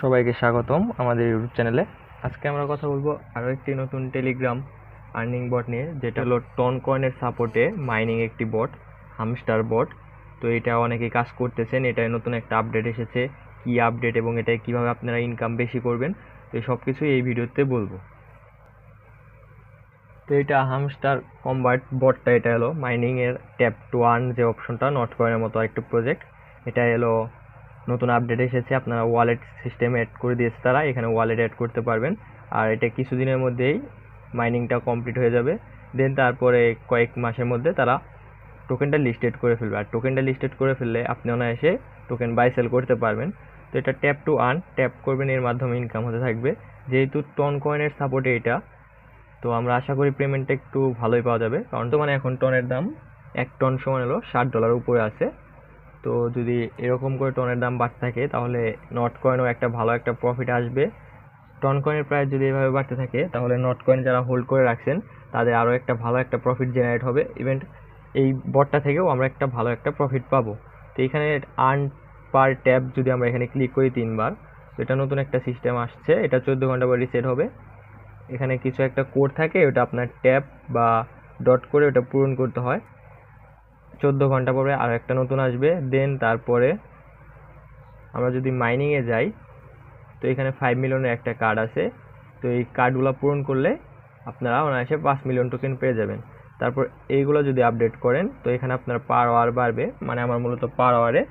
সবাইকে স্বাগতম আমাদের ইউটিউব চ্যানেলে। আজকে আমরা কথা বলবো আরও একটি নতুন টেলিগ্রাম আর্নিং বট নিয়ে, যেটা হলো টন কয়েনের সাপোর্টে মাইনিং একটি বট, হামস্টার বট। তো এটা অনেকেই কাজ করতেছেন, এটাই নতুন একটা আপডেট এসেছে। কি আপডেট এবং এটাই কীভাবে আপনারা ইনকাম বেশি করবেন, তো এই সব কিছুই এই ভিডিওতে বলবো। তো এটা হামস্টার কম্বাট বটটা, এটা হলো মাইনিংয়ের ট্যাপ টু আর্ন যে অপশনটা, নট কয়েনের মতো আরেকটু প্রজেক্ট। এটা এলো নতুন আপডেট এসেছে, আপনারা ওয়ালেট সিস্টেম অ্যাড করে দিয়েছে তারা, এখানে ওয়ালেট অ্যাড করতে পারবেন। আর এটা কিছুদিনের মধ্যেই মাইনিংটা কমপ্লিট হয়ে যাবে। দেন তারপরে কয়েক মাসের মধ্যে তারা টোকেনটা লিস্টেড করে ফেলবে। আর টোকেনটা লিস্টেড করে ফেললে আপনি অনায়াসে টোকেন বাই সেল করতে পারবেন। তো এটা ট্যাপ টু আর্ন, ট্যাপ করবেন, এর মাধ্যমে ইনকাম হতে থাকবে। যেহেতু টন কয়েনের সাপোর্টে এটা, তো আমরা আশা করি পেমেন্টটা একটু ভালোই পাওয়া যাবে। কারণ তো মানে এখন টনের দাম 1 টন সমান হলো $60 উপরে আছে। তো যদি এরকম করে টনের দাম বাড়তে থাকে তাহলে নট কয়েনও একটা ভালো একটা প্রফিট আসবে। টন কয়েনের প্রাইস যদি এভাবে বাড়তে থাকে তাহলে নট কয়েন যারা হোল্ড করে রাখছেন তাদের আরও একটা ভালো একটা প্রফিট জেনারেট হবে। ইভেন্ট এই বটটা থেকেও আমরা একটা ভালো একটা প্রফিট পাবো। তো এখানে আর্ন পার ট্যাব যদি আমরা এখানে ক্লিক করি 3 বার, তো এটা নতুন একটা সিস্টেম আসছে, এটা 14 ঘন্টা পর রিসেট হবে। এখানে কিছু একটা কোড থাকে, ওটা আপনার ট্যাব বা ডট করে ওটা পূরণ করতে হয়। 14 ঘন্টা পরে আর একটা নতুন আসবে। দেন তারপরে আমরা যদি মাইনিংয়ে যাই, তো এখানে 5 মিলিয়নের একটা কার্ড আছে। তো এই কার্ডগুলো পূরণ করলে আপনারা অনায়াসে 5 মিলিয়ন টোকেন পেয়ে যাবেন। তারপর এইগুলো যদি আপডেট করেন তো এখানে আপনার পার আওয়ার বাড়বে, মানে আমার মূলত পার আওয়ারে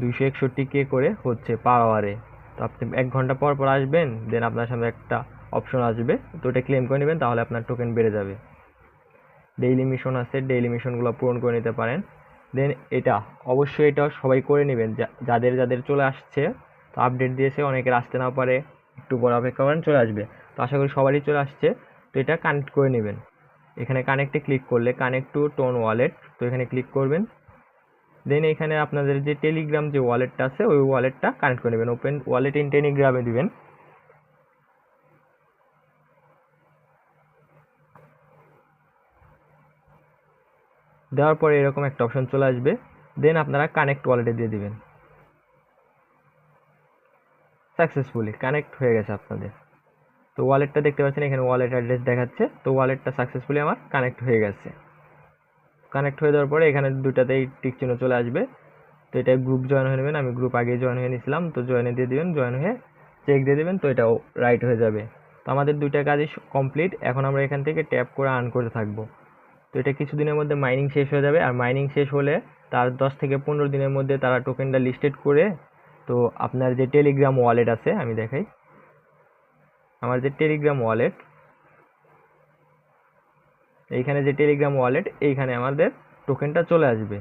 261K করে হচ্ছে পার আওয়ারে। তো আপনি 1 ঘন্টা পর পর আসবেন, দেন আপনার সামনে একটা অপশন আসবে, তো ওটা ক্লেম করে নেবেন, তাহলে আপনার টোকেন বেড়ে যাবে। ডেইলি মিশন আছে, ডেইলি মিশনগুলো পূরণ করে নিতে পারেন। দেন এটা অবশ্যই এটা সবাই করে নেবেন, যাদের যাদের চলে আসছে। তো আপডেট দিয়েছে, অনেকের আসতে না পারে, একটু পর অপেক্ষা করেন, চলে আসবে। তো আশা করি সবারই চলে আসছে। তো এটা কানেক্ট করে নেবেন। এখানে কানেক্টে ক্লিক করলে কানেক্ট টু টন ওয়ালেট, তো এখানে ক্লিক করবেন। দেন এখানে আপনাদের যে টেলিগ্রাম যে ওয়ালেটটা আছে ওই ওয়ালেটটা কানেক্ট করে নেবেন। ওপেন ওয়ালেট ইন টেলিগ্রামে দিবেন। দেওয়ার পরে এরকম একটা অপশন চলে আসবে। দেন আপনারা কানেক্ট ওয়ালেটে দিয়ে দিবেন। সাকসেসফুলি কানেক্ট হয়ে গেছে আপনাদের। তো ওয়ালেটটা দেখতে পাচ্ছেন, এখানে ওয়ালেট অ্যাড্রেস দেখাচ্ছে। তো ওয়ালেটটা সাকসেসফুলি আমার কানেক্ট হয়ে গেছে। কানেক্ট হয়ে যাওয়ার পরে এখানে দুটাতেই টিক চিহ্ন চলে আসবে। তো এটা গ্রুপ জয়েন হয়ে নেবেন, আমি গ্রুপ আগে জয়েন হয়ে নিয়েছিলাম, তো জয়েনে দিয়ে দিবেন, জয়েন হয়ে চেক দিয়ে দেবেন, তো এটাও রাইট হয়ে যাবে। তো আমাদের দুইটা কাজই কমপ্লিট। এখন আমরা এখান থেকে ট্যাপ করে আর্ন করতে থাকবো। তো এটা কিছুদিনের মধ্যে মাইনিং শেষ হয়ে যাবে। আর মাইনিং শেষ হলে তার 10 থেকে 15 দিনের মধ্যে তারা টোকেনটা লিস্টেড করে, তো আপনার যে টেলিগ্রাম ওয়ালেট আছে, আমি দেখাই, আমার যে টেলিগ্রাম ওয়ালেট, এইখানে যে টেলিগ্রাম ওয়ালেট, এইখানে আমাদের টোকেনটা চলে আসবে।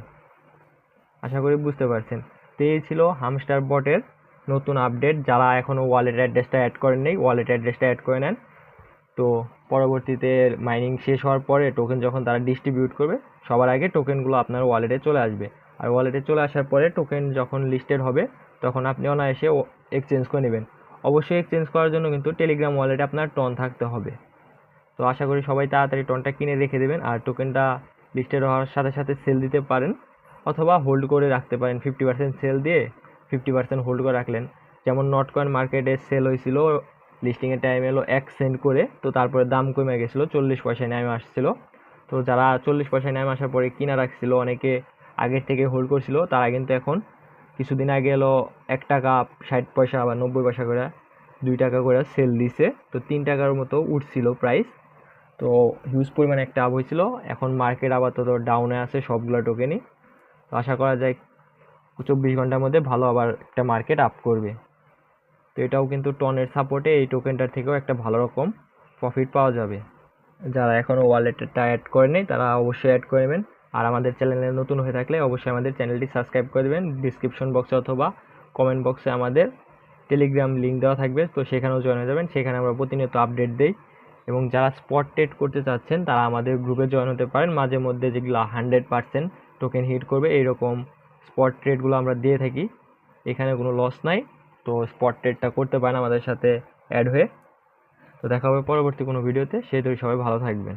আশা করি বুঝতে পারছেন। তো এই ছিল হামস্টার বটের নতুন আপডেট। যারা এখনও ওয়ালেট অ্যাড্রেসটা অ্যাড করেন নেই, ওয়ালেট অ্যাড্রেসটা অ্যাড করে নেন। তো পরবর্তীতে মাইনিং শেষ হওয়ার পরে টোকেন যখন তারা ডিস্ট্রিবিউট করবে, সবার আগে টোকেনগুলো আপনার ওয়ালেটে চলে আসবে। আর ওয়ালেটে চলে আসার পরে টোকেন যখন লিস্টেড হবে তখন আপনি অনায়াসে এক্সচেঞ্জ করে নেবেন। অবশ্যই এক্সচেঞ্জ করার জন্য কিন্তু টেলিগ্রাম ওয়ালেটে আপনার টন থাকতে হবে। তো আশা করি সবাই তাড়াতাড়ি টনটা কিনে রেখে দেবেন। আর টোকেনটা লিস্টেড হওয়ার সাথে সাথে সেল দিতে পারেন, অথবা হোল্ড করে রাখতে পারেন। 50% সেল দিয়ে 50% হোল্ড করে রাখলেন। যেমন নট কয়েন মার্কেটে সেল হয়েছিল, লিস্টিংয়ের টাইম এলো 1 সেন্ট করে, তো তারপরে দাম কমে গেছিলো, 40 পয়সায় নেমে আসছিলো। তো যারা 40 পয়সায় নেমে আসার পরে কিনা রাখছিল, অনেকে আগের থেকে হোল্ড করছিল, তারা কিন্তু এখন কিছুদিন আগে এলো 1 টাকা 60 পয়সা বা 90 পয়সা করে, 2 টাকা করে সেল দিছে। তো 3 টাকার মতো উঠছিল প্রাইস। তো হিউজ পরিমাণে একটা আপ হয়েছিল। এখন মার্কেট আপাতত ডাউনে আছে সবগুলো টোকেনই। তো আশা করা যায় 24 ঘন্টার মধ্যে ভালো আবার একটা মার্কেট আপ করবে। তো এটাও কিন্তু টনের সাপোর্টে এই টোকেনটার থেকেও একটা ভালো রকম প্রফিট পাওয়া যাবে। যারা এখনও ওয়ালেটটা অ্যাড করেনি তারা অবশ্যই অ্যাড করে নেবেন। আর আমাদের চ্যানেলে নতুন হয়ে থাকলে অবশ্যই আমাদের চ্যানেলটি সাবস্ক্রাইব করে দেবেন। ডিসক্রিপশন বক্সে অথবা কমেন্ট বক্সে আমাদের টেলিগ্রাম লিঙ্ক দেওয়া থাকবে, তো সেখানেও জয়েন হয়ে যাবেন। সেখানে আমরা প্রতিনিয়ত আপডেট দিই। এবং যারা স্পট ট্রেড করতে চাচ্ছেন তারা আমাদের গ্রুপে জয়েন হতে পারেন। মাঝে মধ্যে যেগুলো 100% টোকেন হিট করবে এইরকম স্পট ট্রেডগুলো আমরা দিয়ে থাকি। এখানে কোনো লস নাই। তো স্পট ট্রেডটা করতে পারেন আমাদের সাথে অ্যাড হয়ে। তো দেখা হবে পরবর্তী কোনো ভিডিওতে। সেই তো সবাই ভালো থাকবেন।